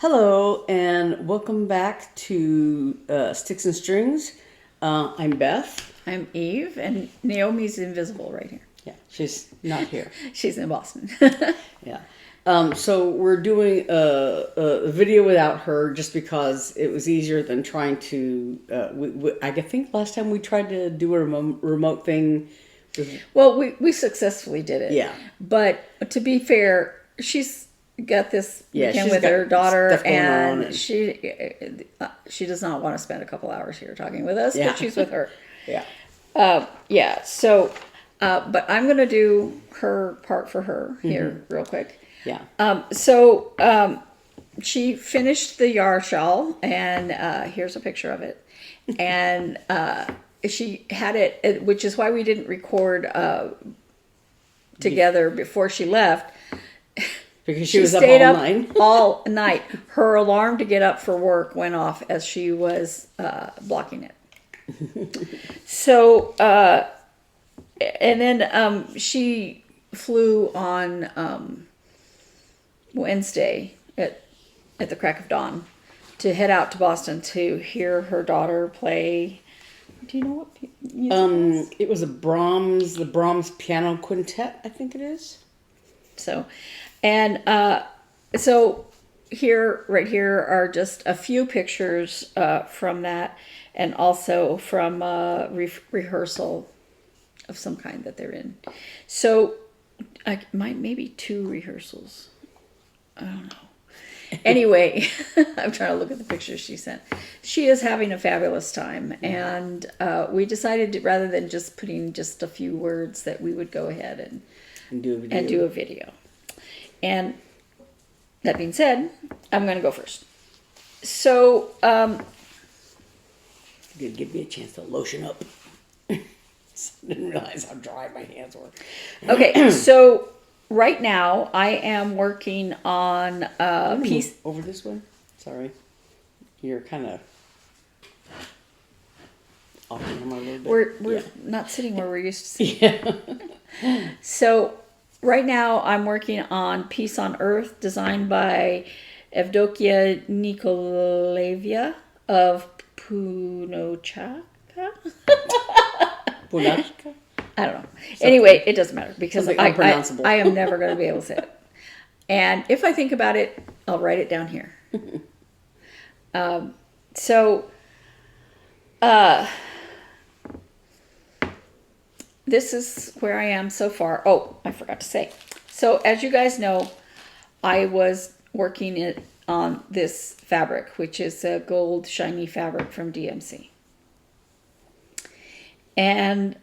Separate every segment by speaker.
Speaker 1: Hello and welcome back to Sticks and Strings. I'm Beth.
Speaker 2: I'm Eve, and Naomi's invisible right here.
Speaker 1: Yeah, she's not here.
Speaker 2: She's in Boston.
Speaker 1: Yeah. So we're doing a video without her just because it was easier than trying to. I think last time we tried to do a remote thing.
Speaker 2: Well, we successfully did it.
Speaker 1: Yeah.
Speaker 2: But to be fair, she's got this weekend with her daughter, and she does not want to spend a couple hours here talking with us, but she's with her.
Speaker 1: Yeah.
Speaker 2: Yeah. So, but I'm going to do her part for her here real quick.
Speaker 1: Yeah.
Speaker 2: She finished the Yar shawl, and here's a picture of it. And she had it, which is why we didn't record together before she left.
Speaker 1: Because she was up all night.
Speaker 2: All night. Her alarm to get up for work went off as she was blocking it. So, and then she flew on Wednesday at the crack of dawn to head out to Boston to hear her daughter play. Do you know what music
Speaker 1: it was the Brahms Piano Quintet, I think it is.
Speaker 2: So, and so right here are just a few pictures from that, and also from rehearsal of some kind that they're in. So, maybe 2 rehearsals. I don't know. Anyway, I'm trying to look at the pictures she sent. She is having a fabulous time, and we decided rather than just putting just a few words that we would go ahead and do a video. And that being said, I'm going to go first. So,
Speaker 1: you give me a chance to lotion up. I didn't realize how dry my hands were.
Speaker 2: Okay, so right now I am working on a piece.
Speaker 1: Over this way? Sorry. You're kind of off camera a little bit.
Speaker 2: We're not sitting where we're used to sitting. Yeah. So right now I'm working on Peace on Earth, designed by Evdokia Nikolaevna of Punochka.
Speaker 1: Punachka?
Speaker 2: I don't know. Anyway, it doesn't matter because
Speaker 1: unpronounceable.
Speaker 2: I am never going to be able to say it. And if I think about it, I'll write it down here. This is where I am so far. Oh, I forgot to say. So as you guys know, I was working on this fabric, which is a gold shiny fabric from DMC. And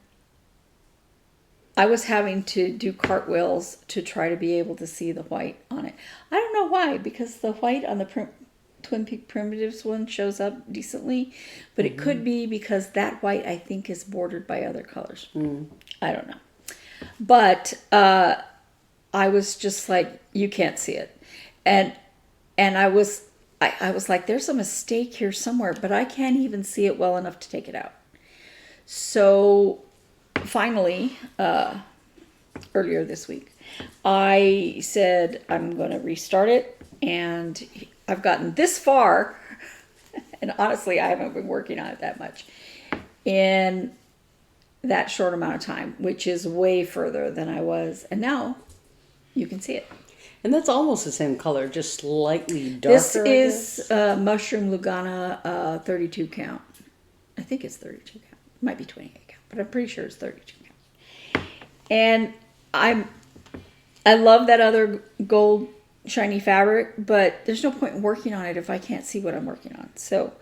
Speaker 2: I was having to do cartwheels to try to be able to see the white on it. I don't know why, because the white on the Twin Peak Primitives one shows up decently, but it could be because that white, I think, is bordered by other colors. I don't know. But I was just like, you can't see it. And I was like, there's a mistake here somewhere, but I can't even see it well enough to take it out. So finally, earlier this week, I said I'm going to restart it, and I've gotten this far, and honestly, I haven't been working on it that much in that short amount of time, which is way further than I was, and now you can see it.
Speaker 1: And that's almost the same color, just slightly darker.
Speaker 2: This is Mushroom Lugana 32 count. I think it's 32 count. It might be 28 count, but I'm pretty sure it's 32 count. And I love that other gold shiny fabric, but there's no point in working on it if I can't see what I'm working on. So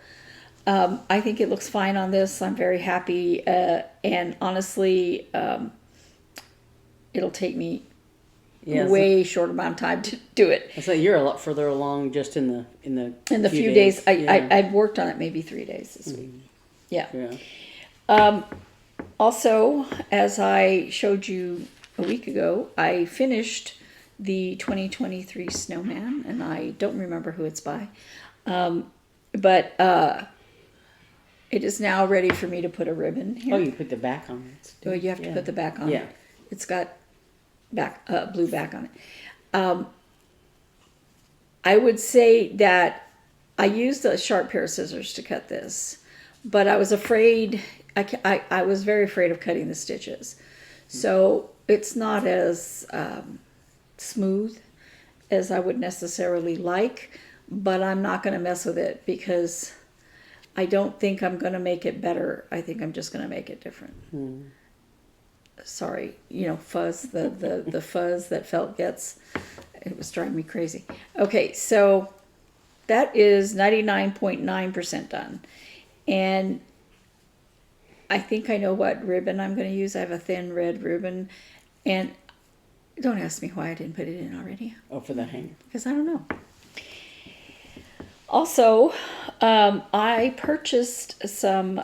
Speaker 2: I think it looks fine on this. I'm very happy, and honestly, it'll take me way short amount of time to do it.
Speaker 1: I say you're a lot further along just in the
Speaker 2: few days. I've worked on it maybe 3 days this week. Yeah. Also, as I showed you a week ago, I finished the 2023 Snowman, and I don't remember who it's by, but it is now ready for me to put a ribbon here.
Speaker 1: Oh, you put the back on it.
Speaker 2: Oh, you have to put the back on it. It's got blue back on it. I would say that I used a sharp pair of scissors to cut this, but I was afraid, I was very afraid of cutting the stitches. So it's not as smooth as I would necessarily like, but I'm not going to mess with it because I don't think I'm going to make it better. I think I'm just going to make it different. Sorry, fuzz, the fuzz that felt gets, it was driving me crazy. Okay, so that is 99.9% done. And I think I know what ribbon I'm going to use. I have a thin red ribbon. And don't ask me why I didn't put it in already.
Speaker 1: Oh, for the hanger.
Speaker 2: Because I don't know. Also, I purchased some,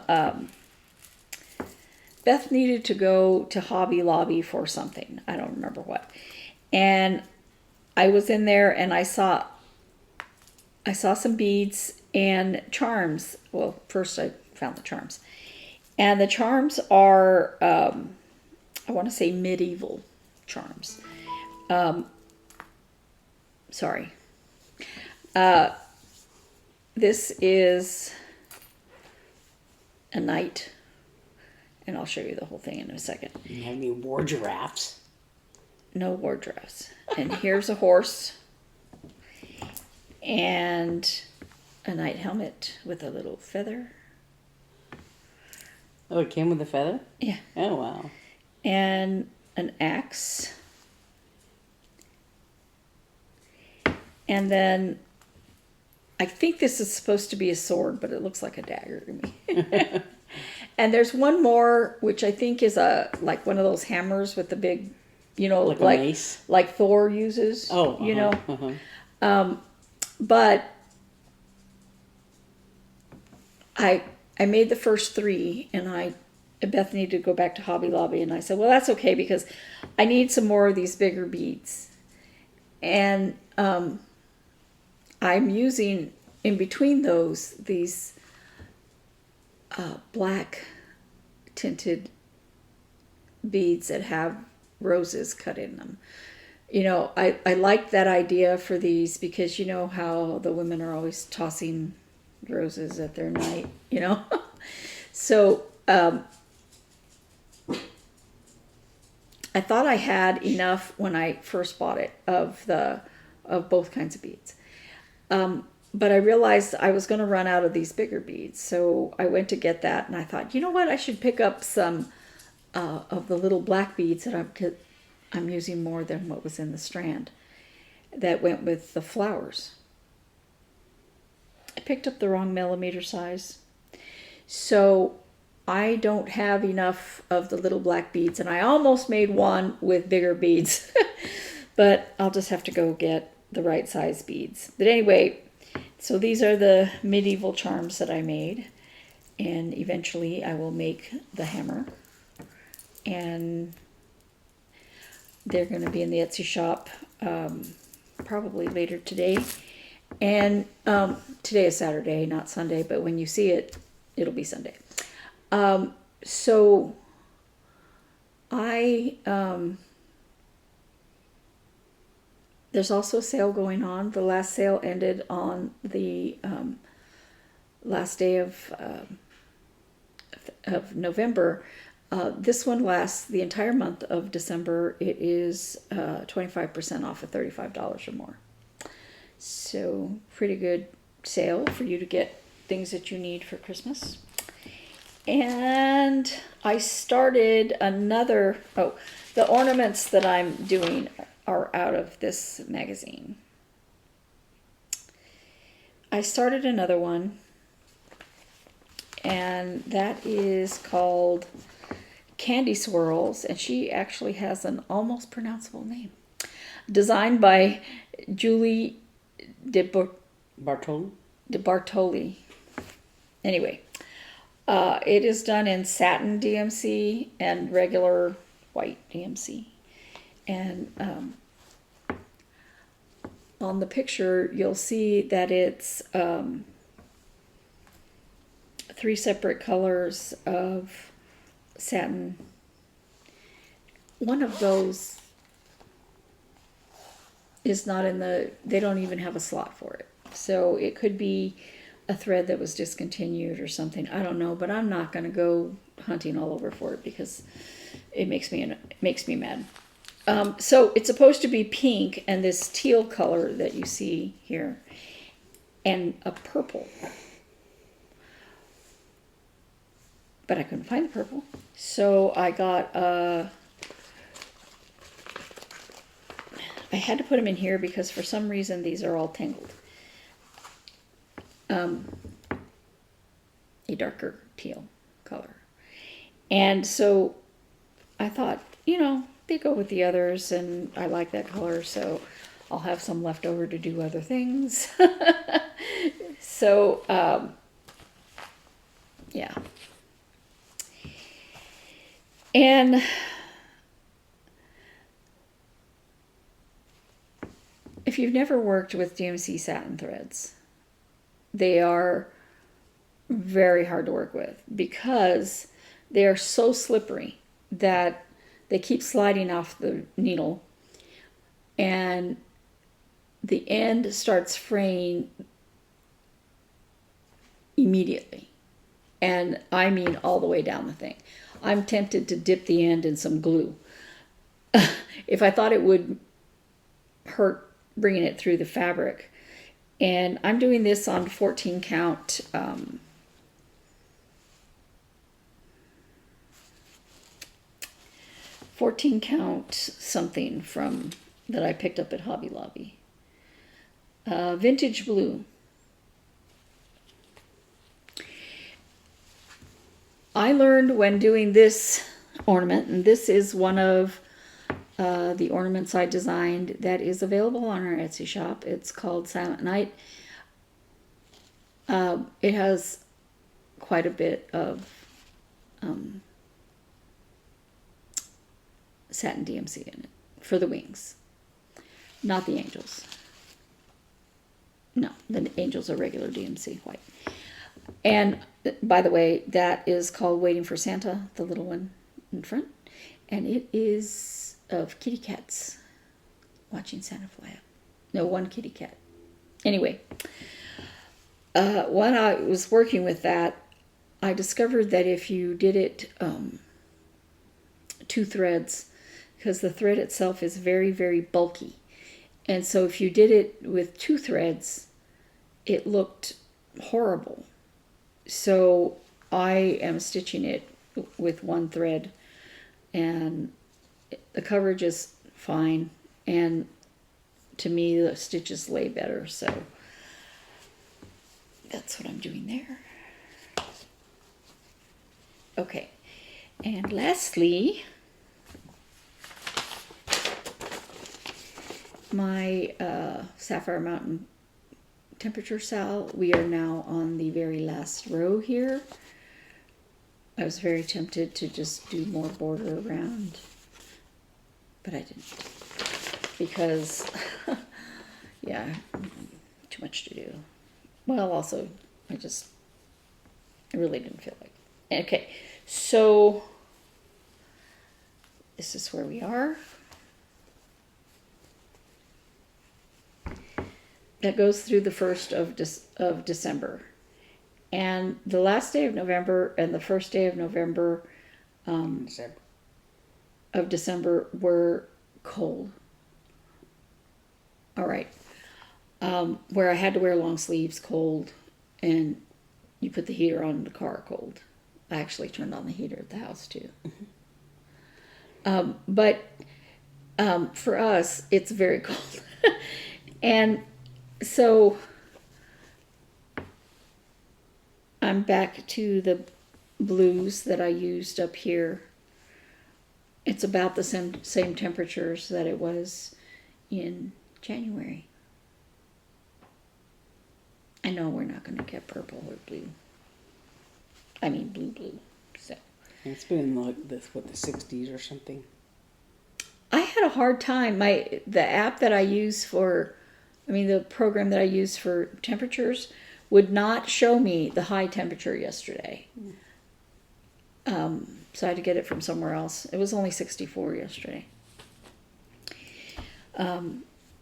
Speaker 2: Beth needed to go to Hobby Lobby for something. I don't remember what. And I was in there and I saw some beads and charms. Well, first I found the charms. And the charms are, I want to say medieval charms. Sorry. This is a knight. And I'll show you the whole thing in a second.
Speaker 1: You have any war giraffes?
Speaker 2: No war giraffes. And here's a horse. And a knight helmet with a little feather.
Speaker 1: Oh, it came with a feather?
Speaker 2: Yeah.
Speaker 1: Oh, wow.
Speaker 2: And an axe. And then I think this is supposed to be a sword, but it looks like a dagger to me. And there's one more, which I think is like one of those hammers with the big,
Speaker 1: Like a mace?
Speaker 2: like Thor uses.
Speaker 1: Oh,
Speaker 2: But I made the first three, and Beth needed to go back to Hobby Lobby, and I said, well, that's okay because I need some more of these bigger beads. And I'm using in between these black tinted beads that have roses cut in them. I like that idea for these because you know how the women are always tossing roses at their knight, So I thought I had enough when I first bought it of both kinds of beads. But I realized I was going to run out of these bigger beads. So I went to get that and I thought, you know what? I should pick up some of the little black beads that I'm using more than what was in the strand that went with the flowers. I picked up the wrong millimeter size. So I don't have enough of the little black beads, and I almost made one with bigger beads. But I'll just have to go get the right size beads. But anyway, so these are the medieval charms that I made, and eventually I will make the hammer, and they're going to be in the Etsy shop probably later today. And today is Saturday, not Sunday, but when you see it, it'll be Sunday. So there's also a sale going on. The last sale ended on the last day of November. This one lasts the entire month of December. It is 25% off at $35 or more. So pretty good sale for you to get things that you need for Christmas. And I started another, the ornaments that I'm doing are out of this magazine. I started another one, and that is called Candy Swirls, and she actually has an almost pronounceable name. Designed by Julie Bartoli. Anyway, it is done in satin DMC and regular white DMC. And on the picture, you'll see that it's 3 separate colors of satin. One of those is not in the, they don't even have a slot for it. So it could be a thread that was discontinued or something. I don't know, but I'm not going to go hunting all over for it because it makes me mad. So it's supposed to be pink and this teal color that you see here and a purple. But I couldn't find the purple. So I got, I had to put them in here because for some reason these are all tangled. A darker teal color. And so I thought, you know, they go with the others and I like that color, so I'll have some left over to do other things. So, yeah. And if you've never worked with DMC satin threads, they are very hard to work with because they are so slippery that they keep sliding off the needle and the end starts fraying immediately. And I mean all the way down the thing. I'm tempted to dip the end in some glue. If I thought it would hurt bringing it through the fabric. And I'm doing this on 14 count 14 count something from that I picked up at Hobby Lobby. Vintage blue. I learned when doing this ornament, and this is one of the ornaments I designed that is available on our Etsy shop. It's called Silent Night. It has quite a bit of satin DMC in it for the wings, not the angels. No, the angels are regular DMC white. And by the way, that is called Waiting for Santa, the little one in front. And it is of kitty cats watching Santa fly up. No, one kitty cat. Anyway, when I was working with that, I discovered that if you did it 2 threads, because the thread itself is very, very bulky. And so if you did it with 2 threads, it looked horrible. So I am stitching it with 1 thread, and the coverage is fine, and to me the stitches lay better, so that's what I'm doing there. Okay, and lastly, my Sapphire Mountain temperature SAL. We are now on the very last row here. I was very tempted to just do more border around, but I didn't because yeah, too much to do. Well, also I really didn't feel like it. Okay, so this is where we are. That goes through the 1st of December. And the last day of November and the first day of November of December were cold. All right. Where I had to wear long sleeves, cold, and you put the heater on in the car, cold. I actually turned on the heater at the house too. But for us, it's very cold. And so I'm back to the blues that I used up here. It's about the same temperatures that it was in January. I know we're not going to get purple or blue. I mean blue. So
Speaker 1: It's been like this, the 60s or something.
Speaker 2: I had a hard time. The app that I use the program that I use for temperatures would not show me the high temperature yesterday. So I had to get it from somewhere else. It was only 64 yesterday.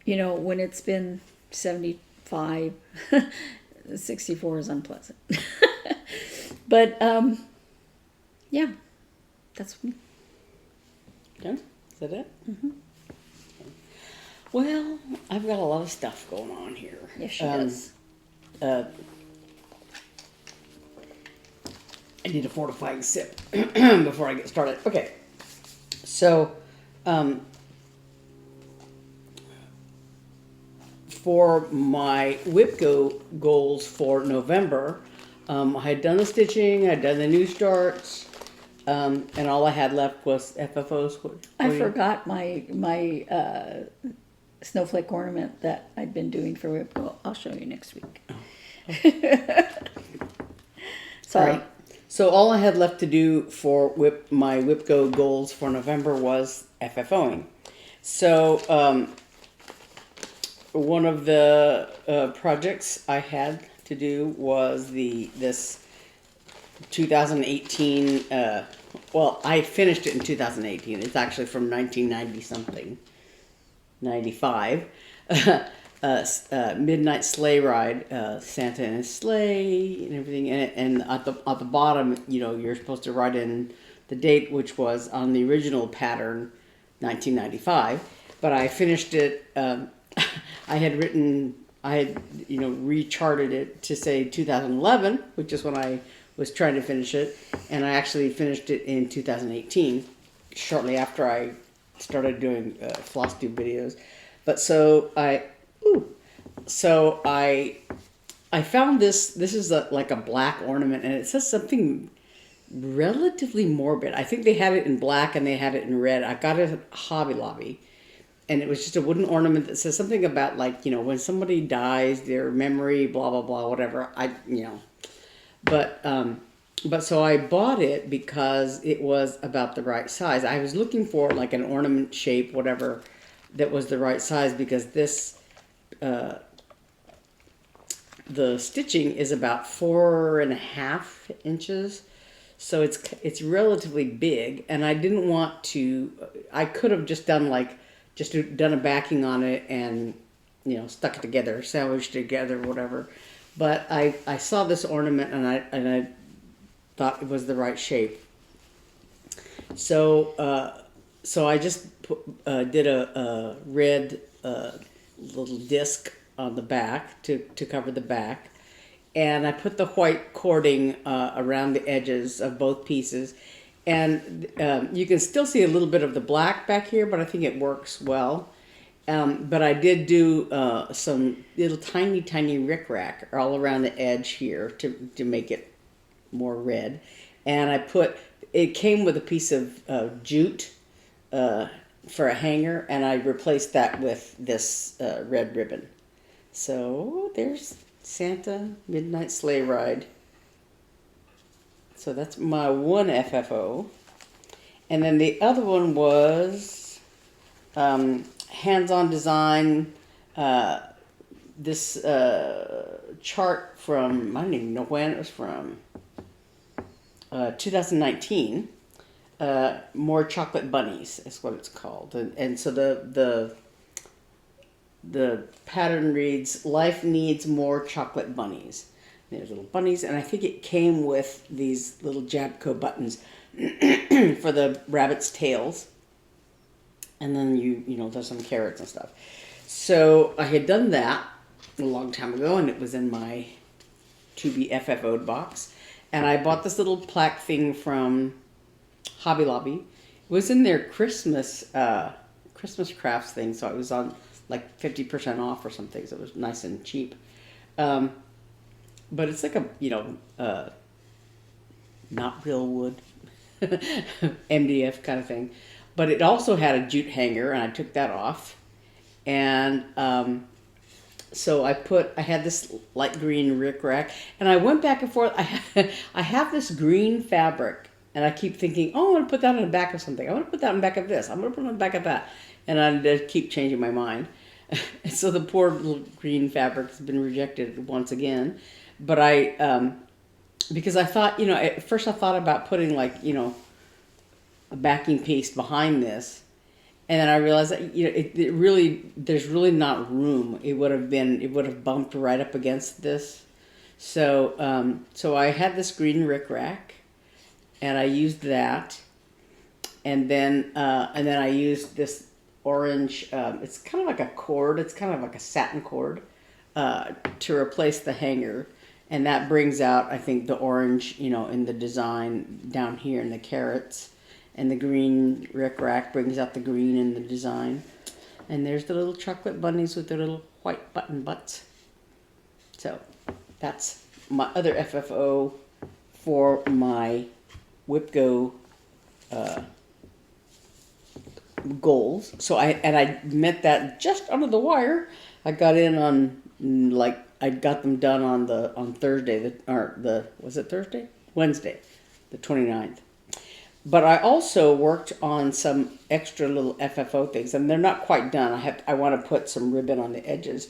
Speaker 2: when it's been 75, 64 is unpleasant. But, yeah, that's me.
Speaker 1: Okay, is that it? Mm-hmm. Well, I've got a lot of stuff going on here.
Speaker 2: Yes, she does.
Speaker 1: I need a fortifying sip before I get started. Okay, so for my WIP-GO goals for November, I had done the stitching, I'd done the new starts, and all I had left was FFOs.
Speaker 2: I forgot my snowflake ornament that I'd been doing for WIP-GO. I'll show you next week. Sorry.
Speaker 1: So all I had left to do for my WIP-GO goals for November was FFOing. So one of the projects I had to do was this 2018. Well, I finished it in 2018. It's actually from 1990 something, 95. Midnight sleigh ride, Santa and his sleigh and everything, and at the bottom, you're supposed to write in the date, which was on the original pattern, 1995. But I finished it. I had recharted it to say 2011, which is when I was trying to finish it, and I actually finished it in 2018, shortly after I started doing floss tube videos. But so I found this. This is like a black ornament, and it says something relatively morbid. I think they had it in black and they had it in red. I got it at Hobby Lobby, and it was just a wooden ornament that says something about when somebody dies, their memory, blah blah blah, whatever. But so I bought it because it was about the right size. I was looking for like an ornament shape, whatever, that was the right size, because this the stitching is about 4.5 inches, so it's relatively big, and I didn't want to. I could have just done a backing on it and stuck it together, sandwiched it together, whatever. But I saw this ornament and I thought it was the right shape. So I just did a red little disc on the back to cover the back, and I put the white cording around the edges of both pieces, and you can still see a little bit of the black back here, but I think it works well. But I did do some little tiny rickrack all around the edge here to make it more red, and it came with a piece of jute for a hanger, and I replaced that with this red ribbon. So there's Santa Midnight Sleigh Ride. So that's my one FFO. And then the other one was hands-on design. This chart from, I don't even know when it was from, 2019. More Chocolate Bunnies is what it's called. And so the pattern reads, "Life needs more chocolate bunnies." There's little bunnies, and I think it came with these little Jabco buttons for the rabbit's tails. And then there's some carrots and stuff. So I had done that a long time ago, and it was in my to be FFO'd box. And I bought this little plaque thing from Hobby Lobby. It was in their Christmas crafts thing, so it was on like 50% off or something. So it was nice and cheap. But it's like a not real wood, MDF kind of thing. But it also had a jute hanger, and I took that off. And so I had this light green rickrack, and I went back and forth. I have this green fabric, and I keep thinking, oh, I'm going to put that on the back of something. I'm going to put that on the back of this. I'm going to put it on the back of that. And I just keep changing my mind. And so the poor little green fabric has been rejected once again. But because I thought, at first I thought about putting a backing piece behind this. And then I realized that, it really, there's really not room. It would have bumped right up against this. So I had this green rickrack, and I used that, and then I used this orange. It's kind of like a cord. It's kind of like a satin cord to replace the hanger, and that brings out, I think, the orange, in the design down here in the carrots, and the green rickrack brings out the green in the design, and there's the little chocolate bunnies with their little white button butts. So that's my other FFO for my WIP-GO goals. So I met that just under the wire. I got in on I got them done on Thursday, was it Thursday? Wednesday, the 29th. But I also worked on some extra little FFO things, and they're not quite done. I want to put some ribbon on the edges.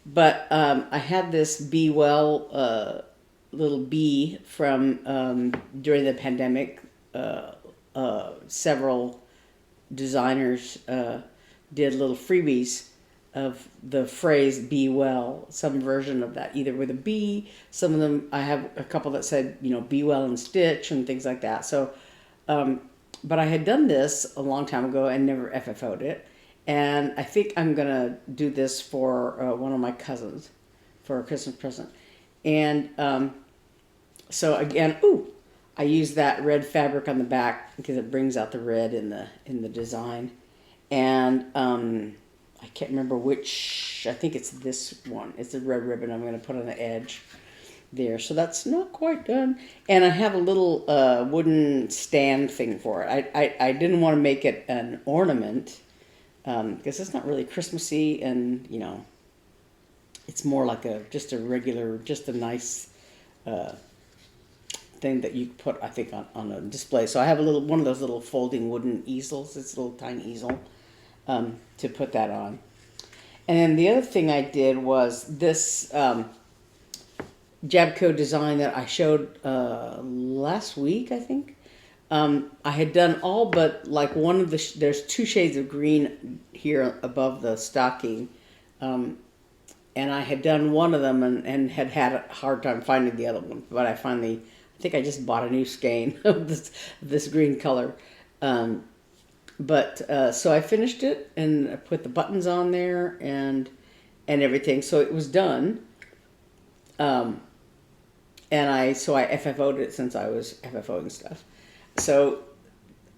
Speaker 1: But I had this Be Well little bee from during the pandemic. Several designers did little freebies of the phrase "be well," some version of that, either with a bee. Some of them, I have a couple that said, "be well and stitch" and things like that. So, but I had done this a long time ago and never FFO'd it. And I think I'm going to do this for one of my cousins for a Christmas present. And so again, I use that red fabric on the back because it brings out the red in the design. And I can't remember which, I think it's this one. It's the red ribbon I'm going to put on the edge there. So that's not quite done. And I have a little wooden stand thing for it. I didn't want to make it an ornament because it's not really Christmassy, and it's more like just a nice thing that you put, I think, on a display. So I have one of those little folding wooden easels. It's a little tiny easel to put that on. And then the other thing I did was this Jabco design that I showed last week, I think. I had done all but like one of there's two shades of green here above the stocking. And I had done one of them and had a hard time finding the other one. But I think I just bought a new skein of this green color. So I finished it and I put the buttons on there and everything. So it was done. And I FFO'd it since I was FFOing stuff. So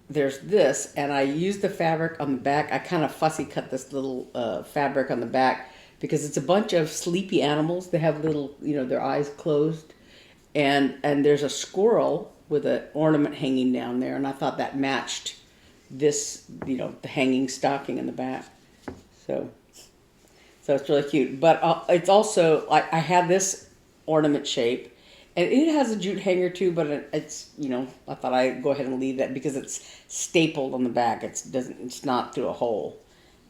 Speaker 1: there's this, and I used the fabric on the back. I kind of fussy cut this little fabric on the back because it's a bunch of sleepy animals. They have little, their eyes closed. And there's a squirrel with an ornament hanging down there, and I thought that matched this, the hanging stocking in the back. So it's really cute. But it's also, I had this ornament shape, and it has a jute hanger too, but it's, I thought I'd go ahead and leave that because it's stapled on the back. It's not through a hole.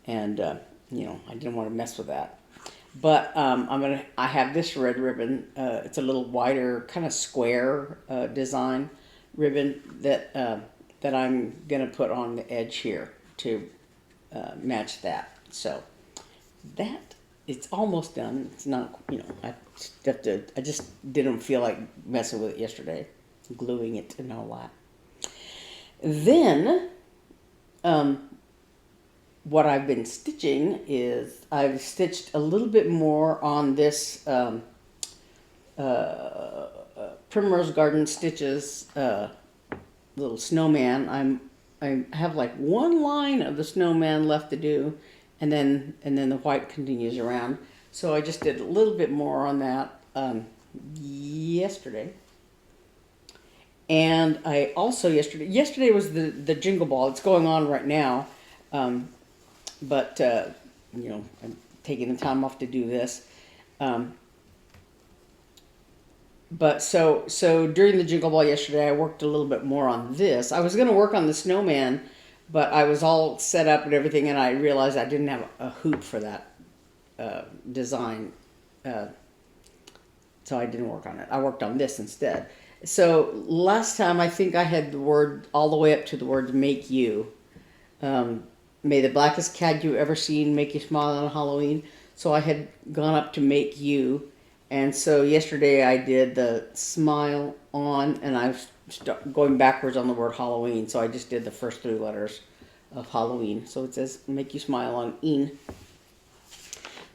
Speaker 1: And, I didn't want to mess with that. But I have this red ribbon. It's a little wider, kind of square design ribbon that I'm going to put on the edge here to match that. So it's almost done. It's not, I just didn't feel like messing with it yesterday, gluing it and all that. Then, what I've been stitching is I've stitched a little bit more on this Primrose Garden Stitches little snowman. I have like one line of the snowman left to do, and then the white continues around. So I just did a little bit more on that yesterday. And I also yesterday was the Jingle Ball. It's going on right now. But I'm taking the time off to do this. But so during the Jingle Ball yesterday, I worked a little bit more on this. I was going to work on the snowman, but I was all set up and everything, and I realized I didn't have a hoop for that design. So I didn't work on it. I worked on this instead. So last time I think I had the word all the way up to the word "make you," May the blackest cat you ever seen make you smile on Halloween. So I had gone up to make you, and so yesterday I did the smile on, and I was going backwards on the word Halloween. So I just did the first 3 letters of Halloween. So it says make you smile on een.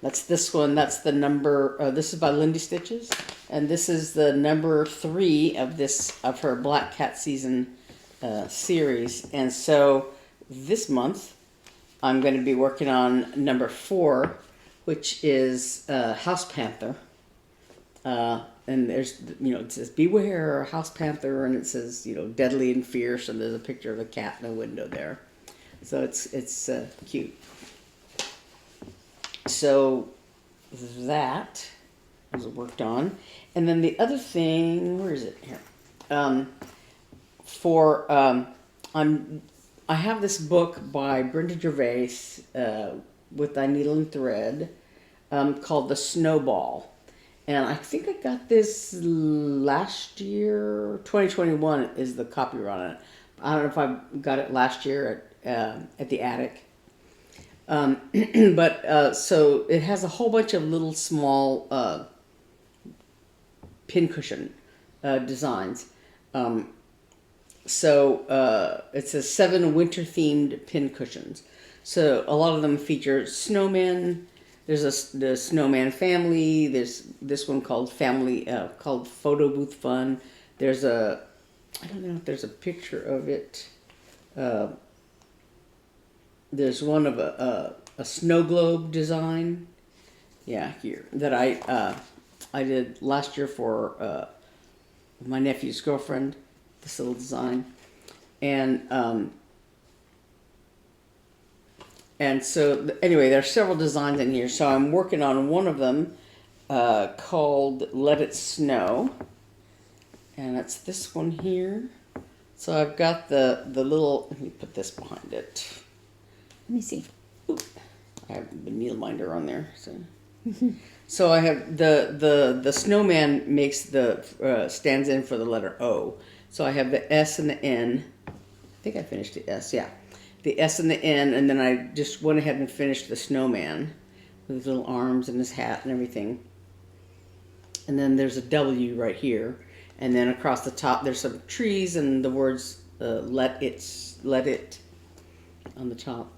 Speaker 1: That's this one. That's the number. This is by Lindy Stitches, and this is the number 3 of her Black Cat Season series. And so this month I'm going to be working on number 4, which is House Panther. And there's, it says beware House Panther, and it says, deadly and fierce, and there's a picture of a cat in a window there. So it's cute. So that was worked on. And then the other thing, where is it here? I have this book by Brenda Gervais with I Needle and Thread called The Snowball. And I think I got this last year. 2021 is the copyright on it. I don't know if I got it last year at the attic. But so it has a whole bunch of little small pincushion designs. So it says 7 winter-themed pincushions. So a lot of them feature snowmen. There's the snowman family. There's this one called called Photo Booth Fun. I don't know if there's a picture of it. There's one of a snow globe design. Yeah, here that I did last year for my nephew's girlfriend. This little design, and so anyway, there are several designs in here. So I'm working on one of them called Let It Snow, and it's this one here. So I've got the little. Let me put this behind it.
Speaker 2: Let me see.
Speaker 1: Oop, I have the needle minder on there. So I have the snowman makes stands in for the letter O. So I have the S and the N. I think I finished the S. Yeah, the S and the N, and then I just went ahead and finished the snowman with his little arms and his hat and everything. And then there's a W right here, and then across the top there's some trees and the words "Let it" on the top.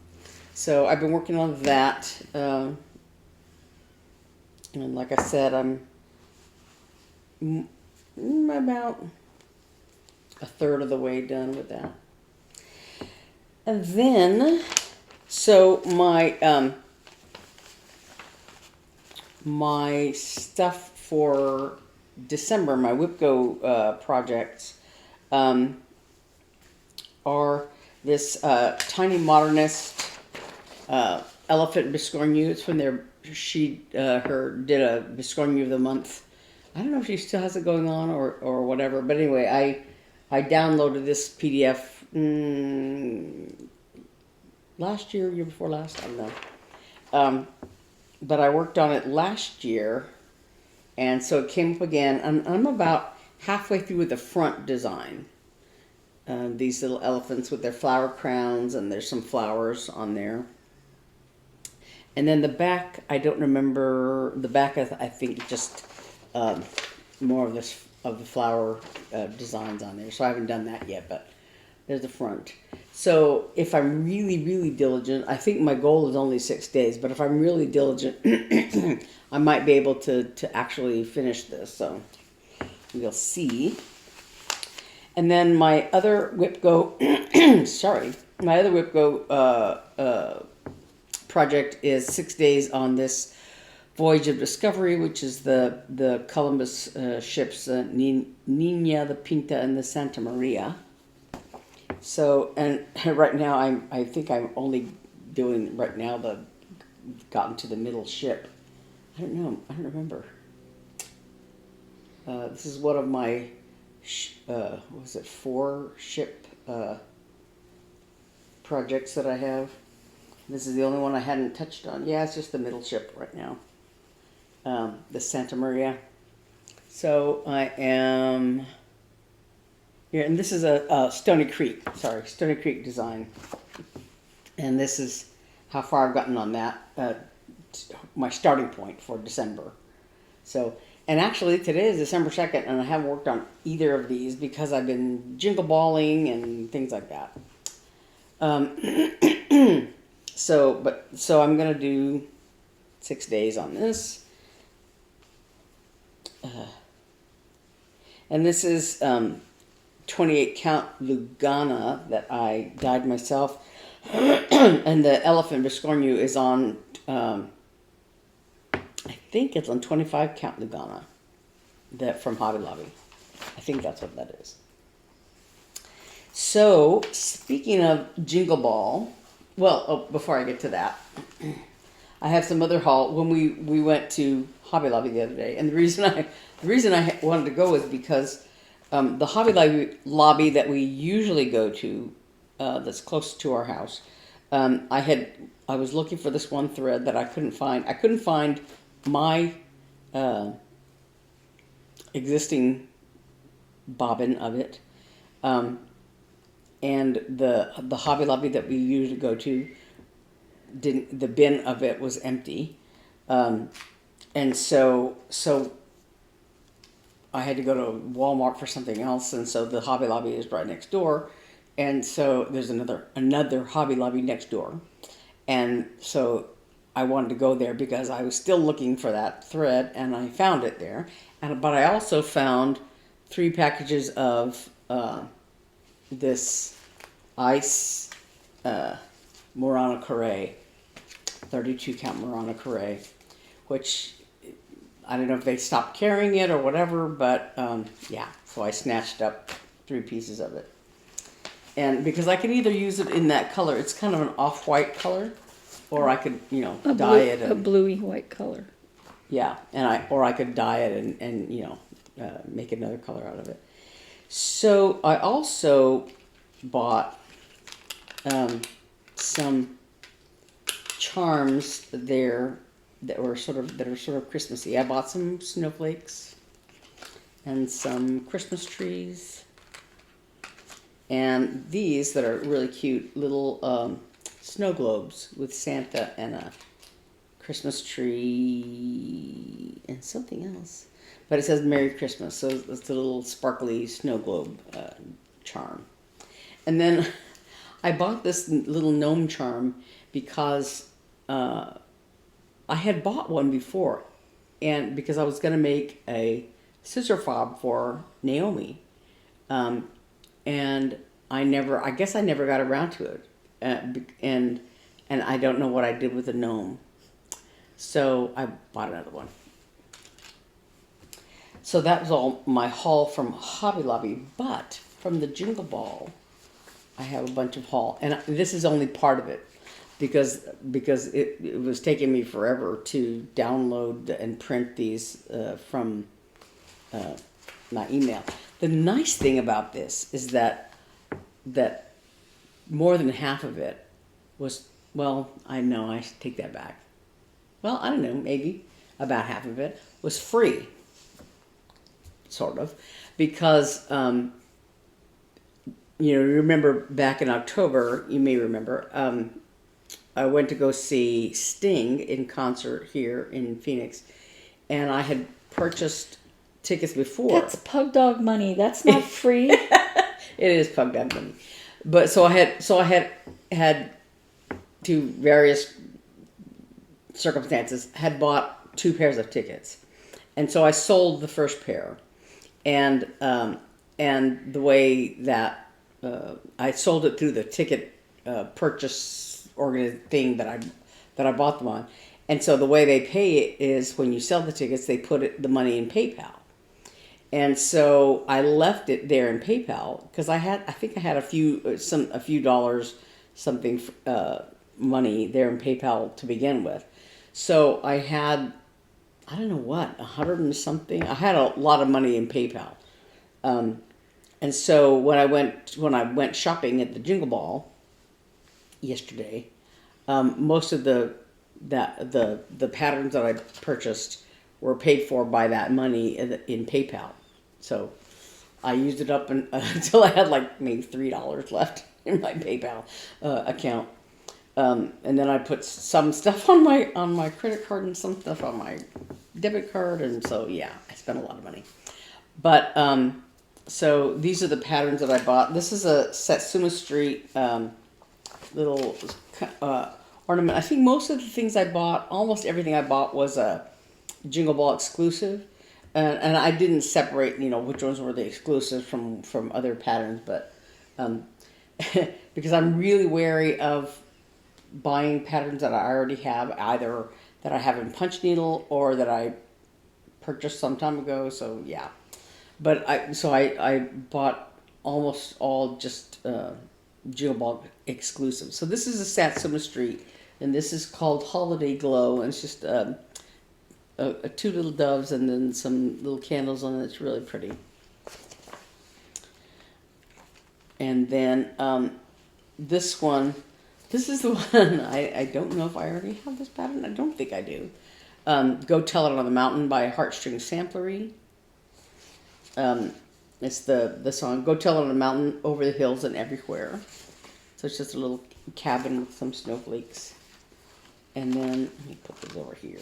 Speaker 1: So I've been working on that, and like I said, I'm about a third of the way done with that. And then, so my stuff for December, my WIP-GO projects, are this Tiny Modernist elephant biscornu. It's from she did a biscornu of the month. I don't know if she still has it going on or whatever, but anyway, I downloaded this PDF last year before last, I don't know. But I worked on it last year, and so it came up again. I'm about halfway through with the front design. These little elephants with their flower crowns, and there's some flowers on there. And then the back, I don't remember. The back, I think, just more of the flower designs on there. So I haven't done that yet, but there's the front. So if I'm really, really diligent, I think my goal is only 6 days, but if I'm really diligent, I might be able to actually finish this. So we'll see. And then my other WIP-GO, my other WIP-GO project is 6 days on this Voyage of Discovery, which is the Columbus ships, Nina, the Pinta, and the Santa Maria. So, and right now I think I'm only doing gotten to the middle ship. I don't know. I don't remember. This is one of my, 4 ship projects that I have. This is the only one I hadn't touched on. Yeah, it's just the middle ship right now. The Santa Maria. So I am here, and this is a Stony Creek design. And this is how far I've gotten on that, my starting point for December. So, and actually today is December 2nd, and I haven't worked on either of these because I've been jingle balling and things like that. So I'm gonna do 6 days on this. And this is 28 count Lugana that I dyed myself. And the elephant Biscornu is on, I think it's on 25 count Lugana, that from Hobby Lobby. I think that's what that is. So, speaking of Jingle Ball, before I get to that, I have some other haul. When we went to Hobby Lobby the other day, and the reason I wanted to go is because the Hobby Lobby that we usually go to, that's close to our house, I was looking for this one thread that I couldn't find. I couldn't find my existing bobbin of it, and the Hobby Lobby that we usually go to didn't. The bin of it was empty, and so I had to go to Walmart for something else, and so the Hobby Lobby is right next door, and so there's another Hobby Lobby next door, and so I wanted to go there because I was still looking for that thread, and I found it there, but I also found 3 packages of this ice Murano Carré, 32 count Murano Carré, which I don't know if they stopped carrying it or whatever, but yeah, so I snatched up 3 pieces of it. And because I could either use it in that color, it's kind of an off-white color, or I could, dye it.
Speaker 2: A bluey white color.
Speaker 1: Yeah, I could dye it and make another color out of it. So I also bought some charms there that are sort of Christmassy. I bought some snowflakes and some Christmas trees, and these that are really cute little snow globes with Santa and a Christmas tree and something else, but it says Merry Christmas, so it's a little sparkly snow globe charm. And then I bought this little gnome charm because I had bought one before, and because I was going to make a scissor fob for Naomi, and I guess I never got around to it, and I don't know what I did with the gnome, so I bought another one. So that was all my haul from Hobby Lobby, but from the Jingle Ball, I have a bunch of haul, and this is only part of it. Because it was taking me forever to download and print these from my email. The nice thing about this is that more than half of it was, I take that back. Well, I don't know, maybe about half of it was free, sort of, because remember back in October, you may remember. I went to go see Sting in concert here in Phoenix, and I had purchased tickets before.
Speaker 2: That's pug dog money. That's not free.
Speaker 1: It is pug dog money, but so I had to various circumstances had bought 2 pairs of tickets, and so I sold the first pair, and the way that I sold it through the ticket purchase thing that I bought them on, and so the way they pay it is when you sell the tickets, they put the money in PayPal, and so I left it there in PayPal because I think I had a few dollars something money there in PayPal to begin with, so I had I don't know what 100 and something. I had a lot of money in PayPal, and so when I went shopping at the Jingle Ball yesterday, most of the patterns that I purchased were paid for by that money in PayPal. So I used it up until I had like maybe $3 left in my PayPal account. And then I put some stuff on my credit card and some stuff on my debit card, and so yeah, I spent a lot of money. But so these are the patterns that I bought. This is a Satsuma Street little ornament. I think most of the things I bought, almost everything I bought, was a Jingle Ball exclusive, and I didn't separate, which ones were the exclusives from other patterns, but because I'm really wary of buying patterns that I already have, either that I have in punch needle or that I purchased some time ago. So yeah, but I bought almost all just Jingle Ball exclusive. So this is a Satsuma Street, and this is called Holiday Glow, and it's just two little doves and then some little candles on it. It's really pretty. And then this one, this is the one, I don't know if I already have this pattern. I don't think I do. Go Tell It on the Mountain by Heartstring Samplery. It's the song Go Tell It on the Mountain, Over the Hills and Everywhere. So it's just a little cabin with some snowflakes. And then, let me put this over here.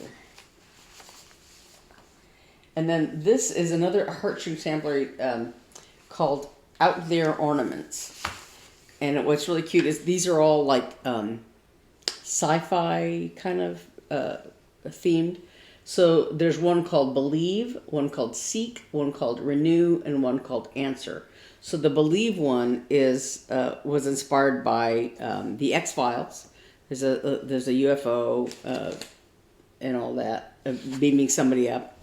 Speaker 1: And then this is another Heartstring Samplery called Out There Ornaments. And what's really cute is these are all like sci-fi kind of themed. So there's one called Believe, one called Seek, one called Renew, and one called Answer. So the Believe one was inspired by the X-Files. There's a UFO and all that, beaming somebody up,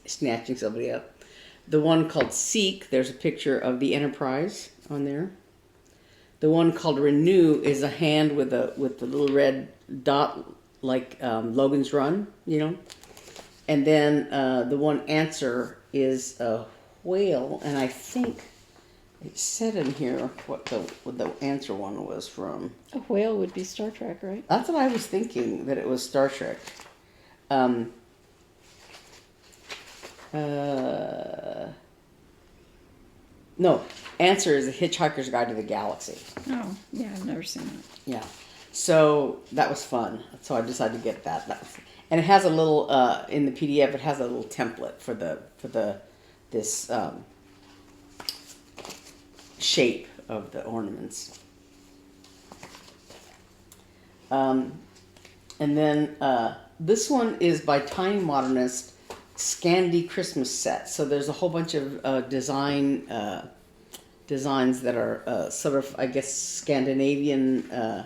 Speaker 1: snatching somebody up. The one called Seek, there's a picture of the Enterprise on there. The one called Renew is a hand with the little red dot, like Logan's Run, And then the one Answer is a whale, and I think it said in here what the Answer one was from.
Speaker 2: A whale would be Star Trek, right?
Speaker 1: That's what I was thinking, that it was Star Trek. No, Answer is A Hitchhiker's Guide to the Galaxy.
Speaker 2: Oh, yeah, I've never seen that.
Speaker 1: Yeah, so that was fun. So I decided to get that. And it has a little in the PDF. It has a little template for this shape of the ornaments. And then this one is by Tiny Modernist, Scandi Christmas Set. So there's a whole bunch of designs that are sort of, I guess, Scandinavian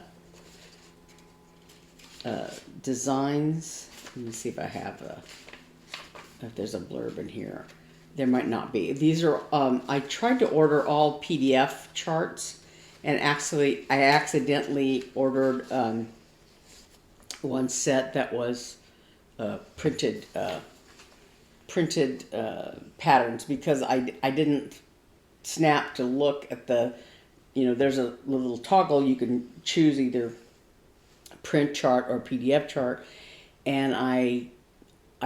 Speaker 1: designs. Let me see if I have if there's a blurb in here. There might not be. These are, I tried to order all PDF charts, and actually I accidentally ordered one set that was printed patterns, because I didn't snap to look at the, there's a little toggle you can choose either print chart or PDF chart, and I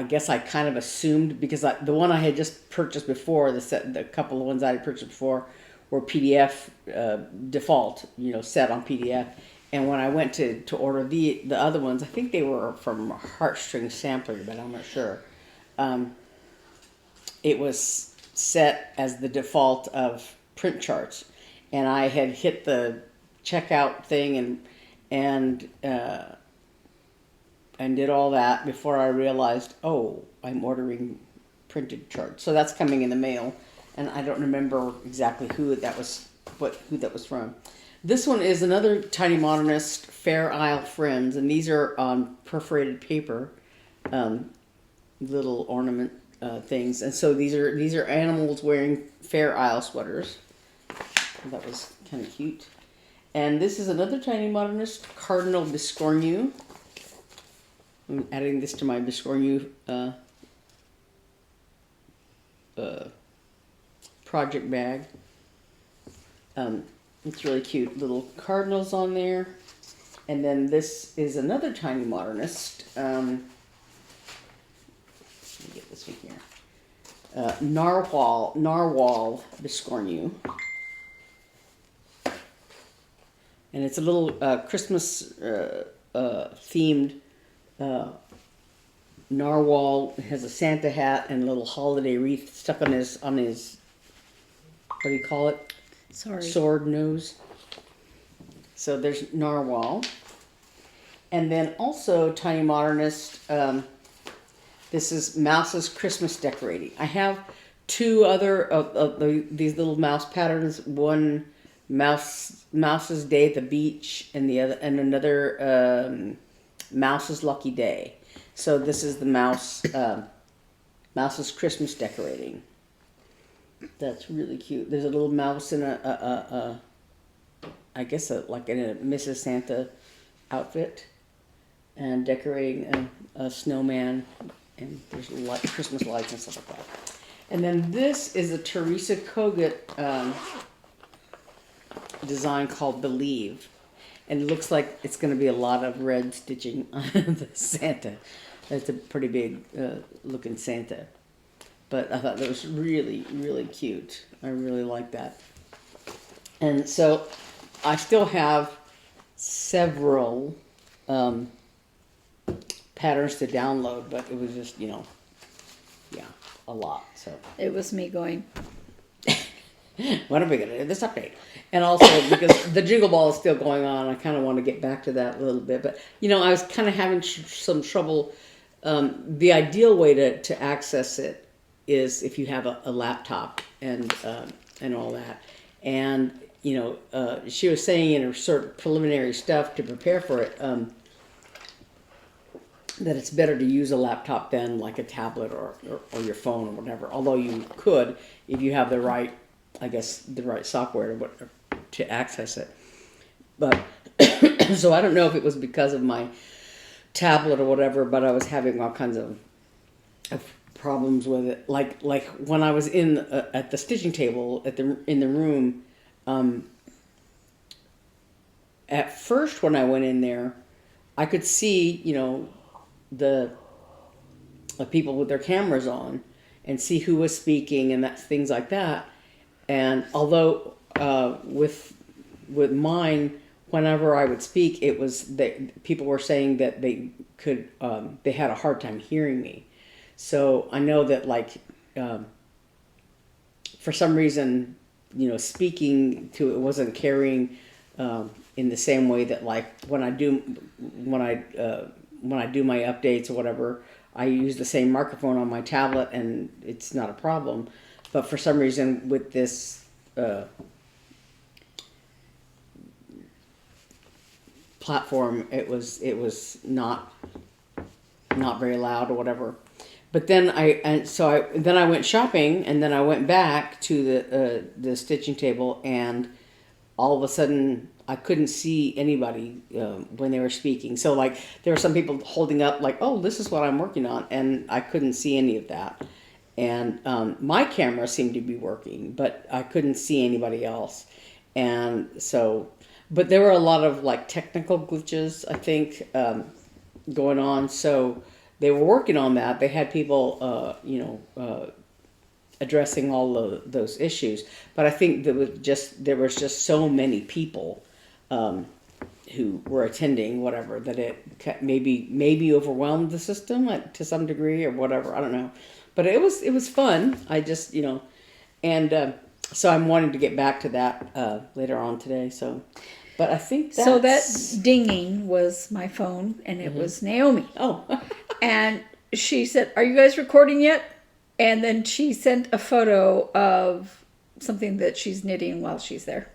Speaker 1: guess I kind of assumed, because the one I had just purchased before, the couple of ones I had purchased before were PDF default, set on PDF. And when I went to order the other ones, I think they were from Heartstring Sampler, but I'm not sure. It was set as the default of print charts, and I had hit the checkout thing and did all that before I realized, oh, I'm ordering printed charts. So that's coming in the mail, and I don't remember exactly who that was from. This one is another Tiny Modernist, Fair Isle Friends, and these are on perforated paper, little ornament things. And so these are animals wearing Fair Isle sweaters. That was kind of cute. And this is another Tiny Modernist, Cardinal Biscornu. I'm adding this to my Biscornu project bag. It's really cute. Little cardinals on there. And then this is another Tiny Modernist. Let me get this one here. Narwhal Biscornu. and it's a little Christmas themed narwhal. It has a Santa hat and a little holiday wreath stuck on his what do you call it?
Speaker 2: Sorry.
Speaker 1: Sword nose. So there's narwhal. And then also Tiny Modernist, this is Mouse's Christmas decorating. I have two other of these little mouse patterns. One Mouse's Day at the Beach, and another Mouse's Lucky Day. So this is the Mouse's Christmas decorating. That's really cute. There's a little mouse in I guess like in a Mrs. Santa outfit, and decorating a snowman, and there's Christmas lights and stuff like that. And then this is a Teresa Kogut design called Believe, and it looks like it's going to be a lot of red stitching on the Santa. That's a pretty big looking Santa, but I thought that was really, really cute. I really like that. And so I still have several patterns to download, but it was just, yeah, a lot. So
Speaker 2: It was me going,
Speaker 1: when are we going to do this update? And also because the Jingle Ball is still going on, I kind of want to get back to that a little bit. But, I was kind of having some trouble. The ideal way to access it is if you have a laptop and all that. And, she was saying in her sort of preliminary stuff to prepare for it, that it's better to use a laptop than like a tablet or your phone or whatever. Although you could, if you have the right software to access it. But so I don't know if it was because of my tablet or whatever, but I was having all kinds of problems with it. Like when I was at the stitching table in the room. At first, when I went in there, I could see, the people with their cameras on, and see who was speaking and things like that. And although with mine, whenever I would speak, it was that people were saying that they had a hard time hearing me. So I know that for some reason, speaking to it wasn't carrying in the same way that when I do my updates or whatever, I use the same microphone on my tablet and it's not a problem. But for some reason with this platform, it was not very loud or whatever. But then I went shopping, and then I went back to the stitching table, and all of a sudden I couldn't see anybody when they were speaking. So there were some people holding up oh, this is what I'm working on, and I couldn't see any of that. And my camera seemed to be working, but I couldn't see anybody else. And so, but there were a lot of technical glitches, I think, going on. So they were working on that. They had people, addressing all of those issues. But I think there was just so many people who were attending, whatever, that it maybe overwhelmed the system to some degree or whatever. I don't know. But it was fun. I just and so I'm wanting to get back to that later on today. So. But I think
Speaker 2: so that dinging was my phone, and it was Naomi.
Speaker 1: Oh.
Speaker 2: And she said, "Are you guys recording yet?" And then she sent a photo of something that she's knitting while she's there.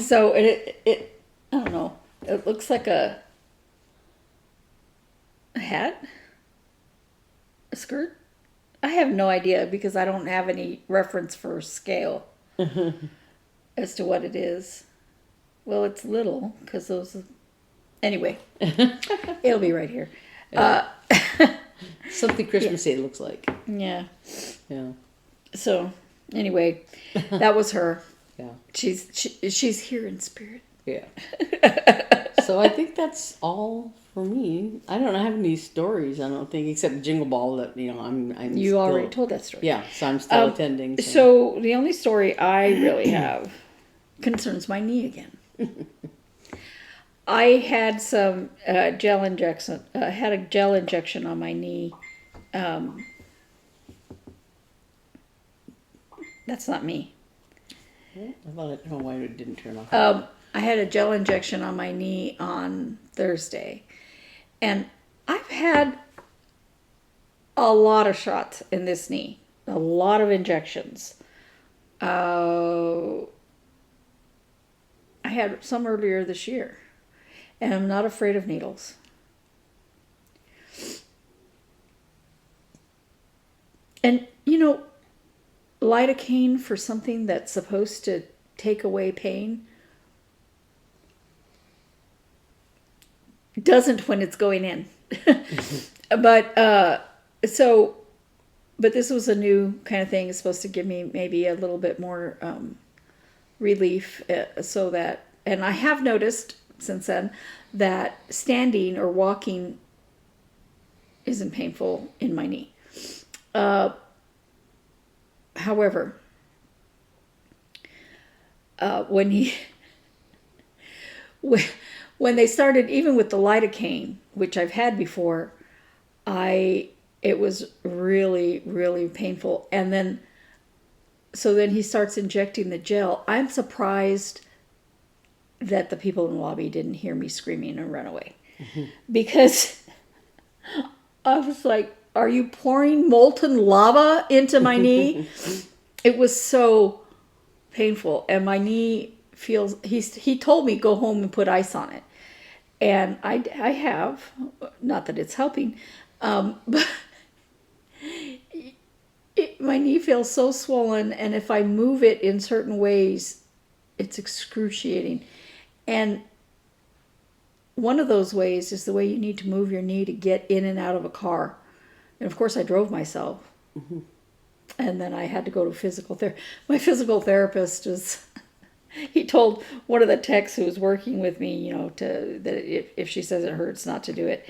Speaker 2: So it I don't know. It looks like a hat, a skirt. I have no idea because I don't have any reference for scale. As to what it is. Well, it's little because those. Anyway, it'll be right here.
Speaker 1: Yeah. Something Christmassy it looks like.
Speaker 2: Yeah.
Speaker 1: Yeah.
Speaker 2: So anyway, that was her.
Speaker 1: Yeah.
Speaker 2: She's here in spirit.
Speaker 1: Yeah. So I think that's all for me. I don't have any stories. I don't think, except Jingle Ball that I'm.
Speaker 2: You already told that story.
Speaker 1: Yeah, so I'm still attending.
Speaker 2: So the only story I really have concerns my knee again. I had some gel injection. Had a gel injection on my knee. That's not me.
Speaker 1: I don't know why it didn't turn off.
Speaker 2: I had a gel injection on my knee on Thursday, and I've had a lot of shots in this knee, a lot of injections. I had some earlier this year, and I'm not afraid of needles. And, lidocaine for something that's supposed to take away pain doesn't when it's going in. But this was a new kind of thing. It's supposed to give me maybe a little bit more relief, so that, and I have noticed since then that standing or walking isn't painful in my knee. However, when they started, even with the lidocaine, which I've had before, it was really, really painful. And then he starts injecting the gel. I'm surprised that the people in the lobby didn't hear me screaming and run away. Mm-hmm. Because I was like, are you pouring molten lava into my knee? It was so painful. And my knee feels, he told me go home and put ice on it. And I have, not that it's helping, but my knee feels so swollen, and if I move it in certain ways, it's excruciating. And one of those ways is the way you need to move your knee to get in and out of a car. And of course I drove myself. Mm-hmm. And then I had to go to physical therapy. My physical therapist he told one of the techs who was working with me, that if she says it hurts, not to do it.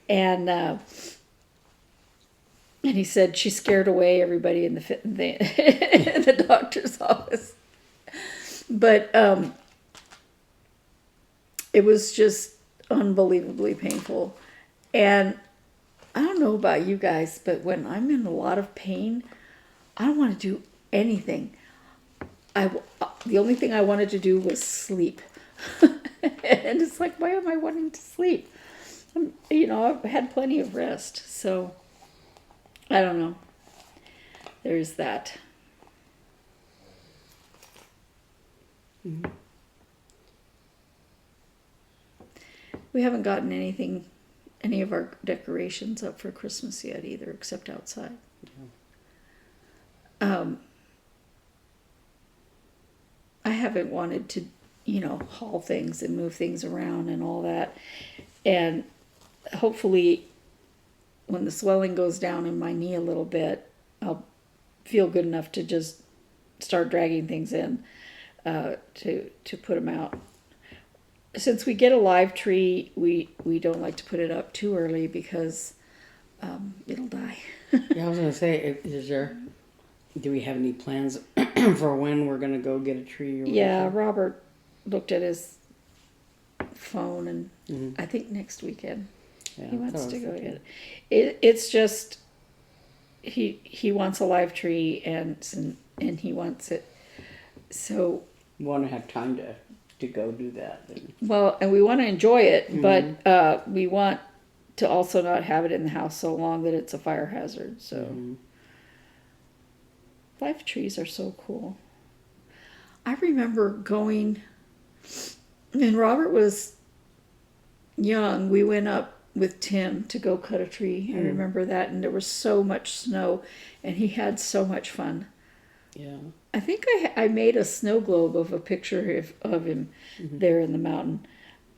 Speaker 2: And he said she scared away everybody in the doctor's office. But it was just unbelievably painful. And I don't know about you guys, but when I'm in a lot of pain, I don't want to do anything. The only thing I wanted to do was sleep. And it's like, why am I wanting to sleep? I've had plenty of rest. So, I don't know. There's that. Mm-hmm. We haven't gotten any of our decorations up for Christmas yet either, except outside. Yeah. I haven't wanted to, haul things and move things around and all that. And hopefully when the swelling goes down in my knee a little bit, I'll feel good enough to just start dragging things in to put them out. Since we get a live tree, we don't like to put it up too early because it'll die.
Speaker 1: Yeah, I was going to say, do we have any plans for when we're going to go get a tree? Or
Speaker 2: yeah, Robert looked at his phone, and mm-hmm. I think next weekend he wants to go get it. It's just he wants a live tree, and he wants it. So
Speaker 1: we want to have time to go do that. Then.
Speaker 2: Well, and we want to enjoy it, mm-hmm. but we want to also not have it in the house so long that it's a fire hazard. So. Mm-hmm. Live trees are so cool. I remember going, when Robert was young, we went up with Tim to go cut a tree. Mm. I remember that, and there was so much snow, and he had so much fun. Yeah. I think I made a snow globe of a picture of him mm-hmm. there in the mountain.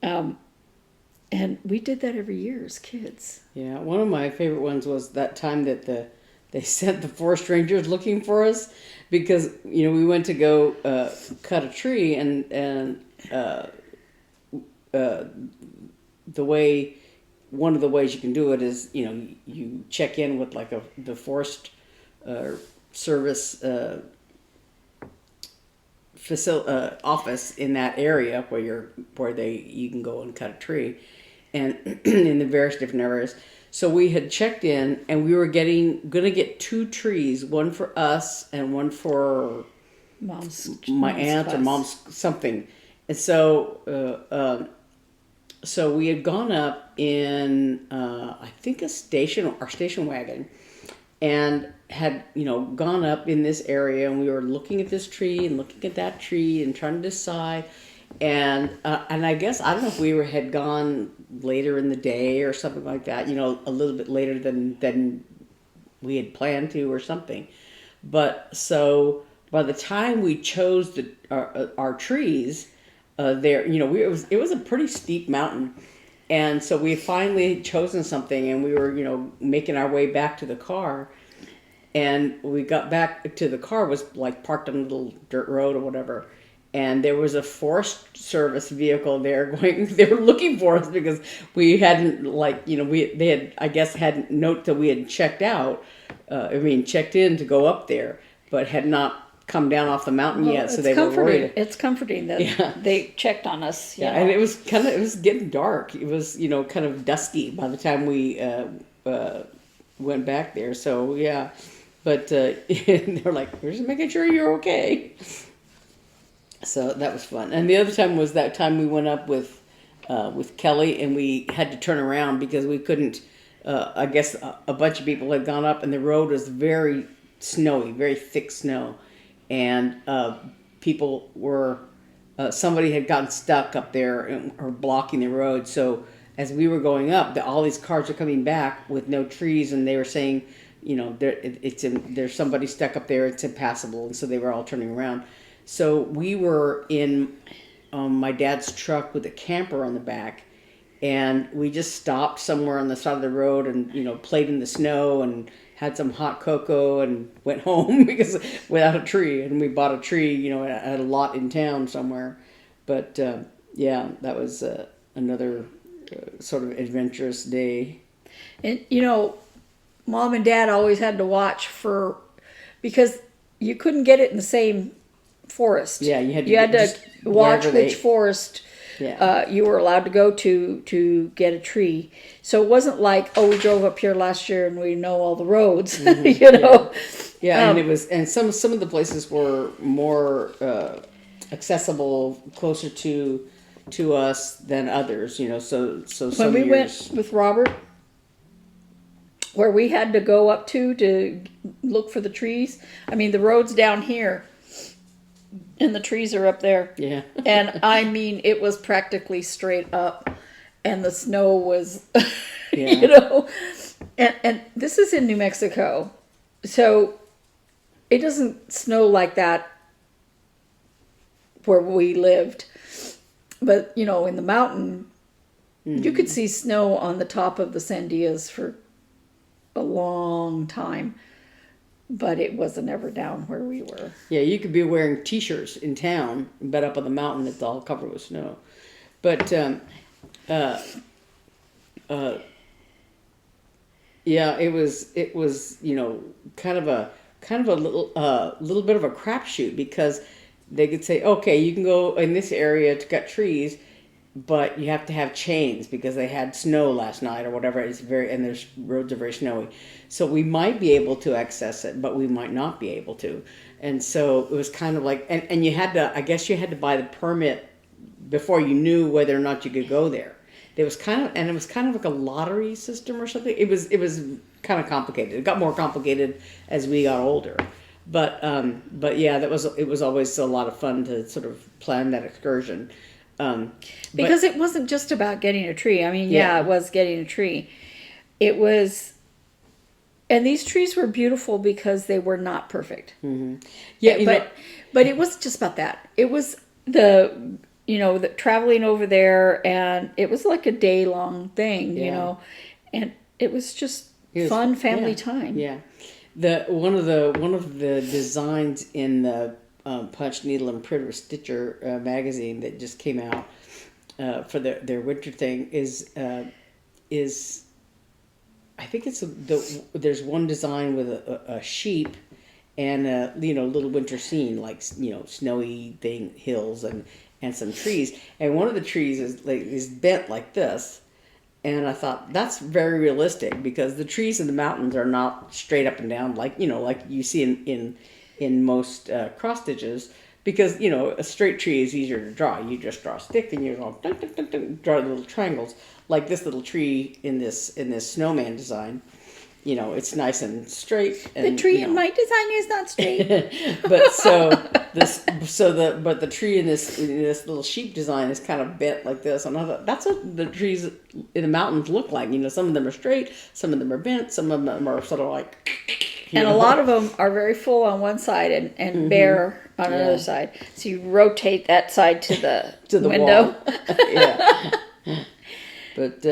Speaker 2: And we did that every year as kids.
Speaker 1: Yeah, one of my favorite ones was that time that they sent the forest rangers looking for us because, we went to go cut a tree and one of the ways you can do it is, you check in with like the forest service office in that area where you can go and cut a tree, and in the various different areas. So we had checked in, and we were gonna get 2 trees, one for us and one for my aunt or mom's something. And so so we had gone up in I think our station wagon, and had gone up in this area, and we were looking at this tree and looking at that tree and trying to decide. And I guess I don't know if had gone later in the day or something like that, a little bit later than we had planned to or something. But so by the time we chose our trees, it was a pretty steep mountain, and so we finally had chosen something, and we were making our way back to the car. And we got back to the car, was like parked on a little dirt road or whatever. And there was a Forest Service vehicle there going, they were looking for us because we hadn't they had, I guess, hadn't note that we had checked in to go up there, but had not come down off the mountain yet. So they were worried.
Speaker 2: It's comforting that they checked on us.
Speaker 1: Yeah. And it was getting dark. It was, kind of dusky by the time we went back there. So yeah. But they're like, we're just making sure you're okay. So that was fun. And the other time was that time we went up with Kelly, and we had to turn around because we couldn't. I guess a bunch of people had gone up, and the road was very snowy, very thick snow, and people were. Somebody had gotten stuck up there or blocking the road. So as we were going up, all these cars are coming back with no trees, and they were saying, there's somebody stuck up there, it's impassable, and so they were all turning around. So we were in my dad's truck with a camper on the back, and we just stopped somewhere on the side of the road and played in the snow and had some hot cocoa and went home because without a tree. And we bought a tree at a lot in town somewhere. But yeah, that was another sort of adventurous day.
Speaker 2: And Mom and Dad always had to watch because you couldn't get it in the same forest.
Speaker 1: Yeah, you had to
Speaker 2: watch which forest you were allowed to go to get a tree. So it wasn't like, we drove up here last year and we know all the roads.
Speaker 1: Mm-hmm. Yeah, and some of the places were more accessible, closer to us than others. So
Speaker 2: when we went with Robert, where we had to go up to look for the trees. I mean, the road's down here, and the trees are up there.
Speaker 1: Yeah.
Speaker 2: And I mean, it was practically straight up, and the snow was, and this is in New Mexico, so it doesn't snow like that where we lived. But, in the mountain, you could see snow on the top of the Sandias for a long time, but it wasn't ever down where we were.
Speaker 1: Yeah, you could be wearing t-shirts in town, but up on the mountain it's all covered with snow. But yeah, it was kind of a little bit of a crapshoot, because they could say, okay, you can go in this area to cut trees, but you have to have chains because they had snow last night or whatever. And there's roads are very snowy. So we might be able to access it, but we might not be able to. And so it was kind of like, and you had to buy the permit before you knew whether or not you could go there. It was kind of like a lottery system or something. It was kind of complicated. It got more complicated as we got older. But yeah, it was always a lot of fun to sort of plan that excursion.
Speaker 2: Because it wasn't just about getting a tree. I mean, yeah, it was getting a tree. It was, and these trees were beautiful because they were not perfect.
Speaker 1: Mm-hmm. Yeah,
Speaker 2: but it wasn't just about that. It was the traveling over there, and it was like a day-long thing, and it was just fun family time. Yeah,
Speaker 1: one of the designs in the Punch, Needle, and Printer Stitcher magazine that just came out for their winter thing is I think it's there's one design with a sheep and little winter scene like snowy hills and some trees. And one of the trees is bent like this. And I thought that's very realistic because the trees in the mountains are not straight up and down like you see in most cross stitches. Because a straight tree is easier to draw. You just draw a stick and you go dun, dun, dun, dun, draw little triangles. Like this little tree in this snowman design. It's nice and straight. And,
Speaker 2: the tree in my design is not straight.
Speaker 1: But the tree in this little sheep design is kind of bent like this. And I thought that's what the trees in the mountains look like. Some of them are straight, some of them are bent, some of them are sort of like.
Speaker 2: And a lot of them are very full on one side and bare on another side. So you rotate that side to the window.
Speaker 1: Yeah. But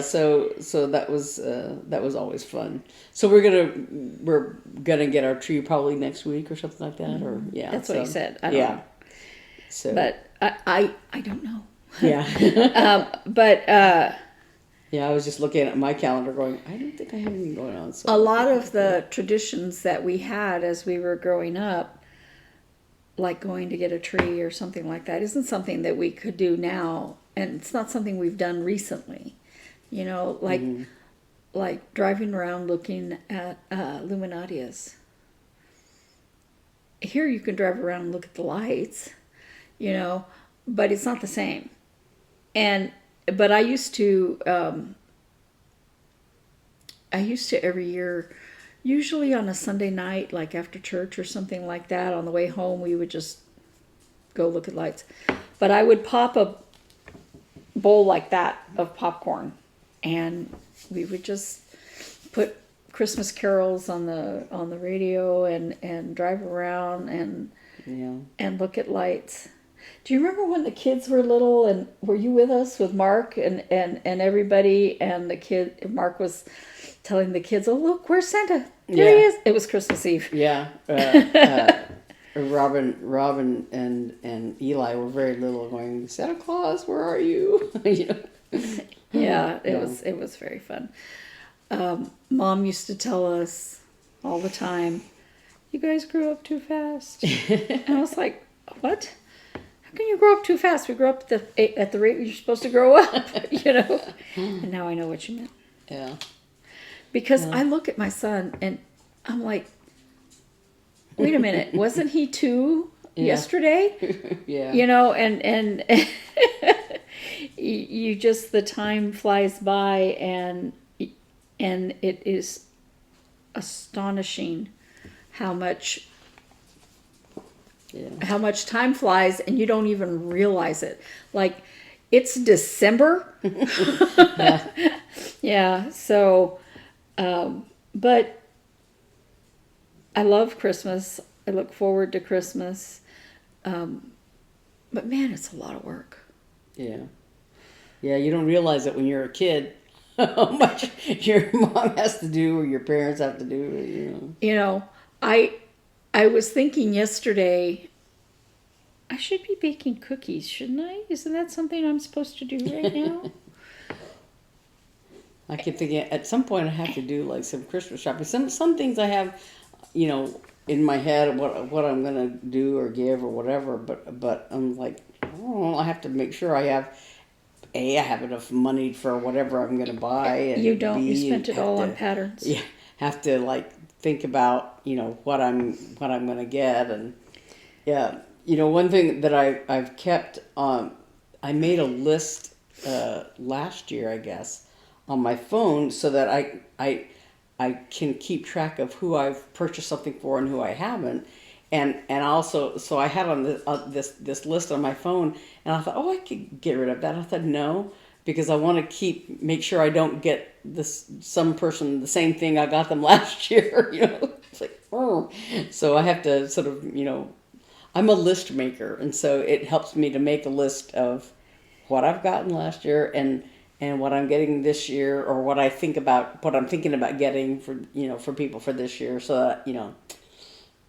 Speaker 1: so that was always fun. So we're gonna get our tree probably next week or something like that, or
Speaker 2: That's what he said. I don't know.
Speaker 1: So,
Speaker 2: but I don't know.
Speaker 1: Yeah.
Speaker 2: But
Speaker 1: yeah, I was just looking at my calendar, going, I don't think I have anything going on. So
Speaker 2: a lot of the traditions that we had as we were growing up, like going to get a tree or something like that, isn't something that we could do now. And it's not something we've done recently, like driving around looking at luminarias. Here you can drive around and look at the lights, but it's not the same. But I used to every year, usually on a Sunday night, like after church or something like that, on the way home, we would just go look at lights. But I would pop a bowl like that of popcorn, and we would just put Christmas carols on the radio and drive around and look at lights. Do you remember when the kids were little, and were you with us with Mark and everybody, and Mark was telling the kids, "Oh, look, where's Santa? There he is." It was Christmas Eve.
Speaker 1: Yeah. Robin and Eli were very little, going, "Santa Claus, where are you?"
Speaker 2: Yeah, it was very fun. Mom used to tell us all the time, "You guys grew up too fast." And I was like, "What? How can you grow up too fast? We grew up at the rate you're supposed to grow up," And now I know what you meant.
Speaker 1: Yeah.
Speaker 2: Because I look at my son and I'm like, wait a minute, wasn't he 2 yesterday?
Speaker 1: Yeah.
Speaker 2: And you just, the time flies by, and it is astonishing how much time flies, and you don't even realize it. Like, it's December. Yeah. So, but I love Christmas. I look forward to Christmas. But man, it's a lot of work.
Speaker 1: Yeah. Yeah, you don't realize it when you're a kid, how much your mom has to do or your parents have to do.
Speaker 2: I was thinking yesterday, I should be baking cookies, shouldn't I? Isn't that something I'm supposed to do right now?
Speaker 1: I keep thinking at some point I have to do like some Christmas shopping. Some things I have, in my head what I'm gonna do or give or whatever. But I'm like, I have to make sure I have enough money for whatever I'm gonna buy. And
Speaker 2: you don't. You spent it all on patterns.
Speaker 1: Yeah, have to like think about what I'm gonna get. And yeah, one thing that I've kept I made a list last year, I guess, on my phone so that I can keep track of who I've purchased something for and who I haven't, and also so I had on this list on my phone, and I thought, I could get rid of that. I thought no, because I want to make sure I don't get some person the same thing I got them last year. It's like, so I have to sort of I'm a list maker, and so it helps me to make a list of what I've gotten last year and what I'm getting this year, or what I'm thinking about getting for people for this year, so that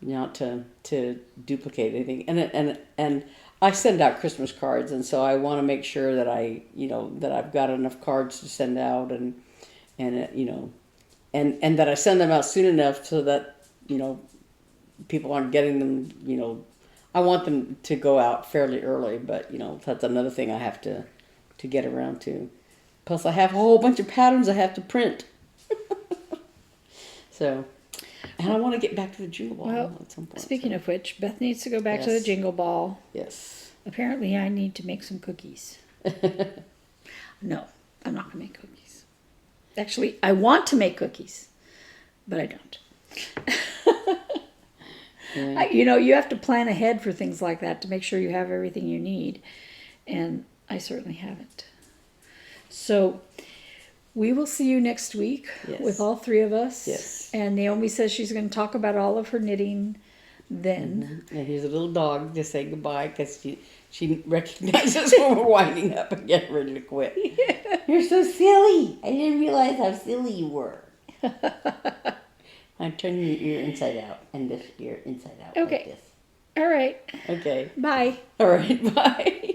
Speaker 1: not to duplicate anything. And I send out Christmas cards, and so I want to make sure that that I've got enough cards to send out, and that I send them out soon enough so that people aren't getting them, I want them to go out fairly early, but, that's another thing I have to get around to. Plus, I have a whole bunch of patterns I have to print. So, and I want to get back to the jingle ball at some point.
Speaker 2: Speaking of which, Beth needs to go back to the jingle ball.
Speaker 1: Yes.
Speaker 2: Apparently, I need to make some cookies. No, I'm not going to make cookies. Actually, I want to make cookies, but I don't.
Speaker 1: Yeah.
Speaker 2: You have to plan ahead for things like that to make sure you have everything you need. And I certainly haven't. So we will see you next week with all three of us.
Speaker 1: Yes.
Speaker 2: And Naomi says she's going to talk about all of her knitting then.
Speaker 1: And here's a little dog to say goodbye because she recognizes when we're winding up and getting ready to quit.
Speaker 2: Yeah.
Speaker 1: You're so silly. I didn't realize how silly you were. I'm turning your ear inside out and this ear inside out.
Speaker 2: Okay.
Speaker 1: Like this.
Speaker 2: All right.
Speaker 1: Okay.
Speaker 2: Bye.
Speaker 1: All right. Bye.